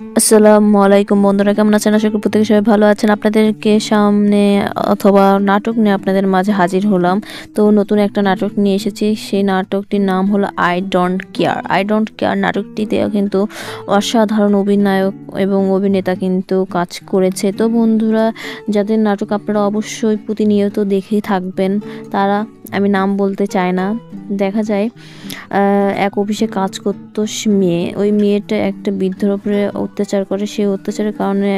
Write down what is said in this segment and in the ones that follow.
আসসালামু আলাইকুম বন্ধুরা, কেমন আছেন? আশা করি প্রত্যেকে সবাই ভালো আছেন। আপনাদেরকে সামনে অথবা নাটক নিয়ে আপনাদের মাঝে হাজির হলাম। তো নতুন একটা নাটক নিয়ে এসেছি। সেই নাটকটির নাম হলো I don't care. I don't care নাটকটিতে কিন্তু অসাধারণ অভিনায়ক এবং অভিনেতা কিন্তু কাজ করেছে। তো বন্ধুরা, যাদের নাটক আপনারা অবশ্যই প্রতিনিয়ত দেখেই থাকবেন, তারা, আমি নাম বলতে চাই না, দেখা যায় এক অফিসে কাজ করতো মেয়ে। ওই মেয়েটা একটা বৃদ্ধর উপরে অত্যাচার করে। সেই অত্যাচারের কারণে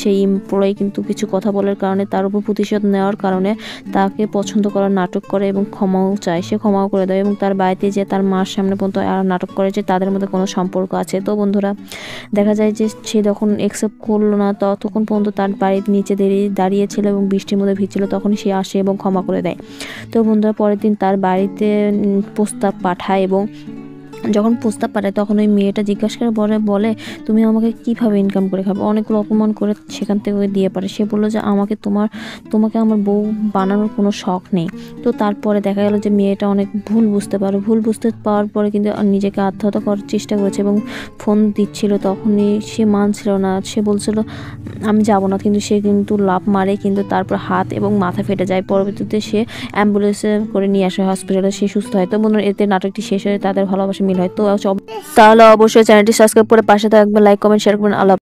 সেই এমপ্লয়ি কিন্তু কিছু কথা বলার কারণে, তার উপর প্রতিশোধ নেওয়ার কারণে তাকে পছন্দ করার নাটক করে এবং ক্ষমাও চায়। সে ক্ষমাও করে দেয় এবং তার বাড়িতে যে তার মার সামনে পর্যন্ত আর নাটক করে যে তাদের মধ্যে কোনো সম্পর্ক আছে। তো বন্ধুরা, দেখা যায় যে সে যখন অ্যাকসেপ্ট করলো না, ততক্ষণ পর্যন্ত তার বাড়ির নিচে দাঁড়িয়েছিল এবং বৃষ্টির মধ্যে ভিজছিল, তখন সে আসে এবং ক্ষমা করে দেয়। তো বন্ধুরা, পরের দিন তার বাড়িতে প্রস্তাব পাঠায় এবং যখন প্রস্তাব পাঠায় তখন ওই মেয়েটা জিজ্ঞাসা করে বলে, তুমি আমাকে কিভাবে ইনকাম করে খাবে? অনেকগুলো অপমান করে সেখান থেকে ওই দিয়ে পারে। সে বললো যে তোমাকে আমার বউ বানানোর কোনো শখ নেই। তো তারপরে দেখা গেল যে মেয়েটা অনেক ভুল বুঝতে পাওয়ার পরে কিন্তু নিজেকে আত্মহত্যা করার চেষ্টা করেছে এবং ফোন দিচ্ছিল, তখনই সে মানছিল না। সে বলছিল আমি যাব না, কিন্তু সে কিন্তু লাফ মারে, কিন্তু তারপর হাত এবং মাথা ফেটে যায়। পরবর্তীতে সে অ্যাম্বুলেন্সে করে নিয়ে আসে হসপিটালে, সে সুস্থ হয়। তো বন্ধুরা, এতে নাটকটি শেষ হয়ে তাদের ভালোবাসা মিল হয়। তো তাহলে অবশ্যই চ্যানেলটি সাবস্ক্রাইব করে পাশে থাকবেন, লাইক কমেন্ট শেয়ার করবেন। আল্লাহ।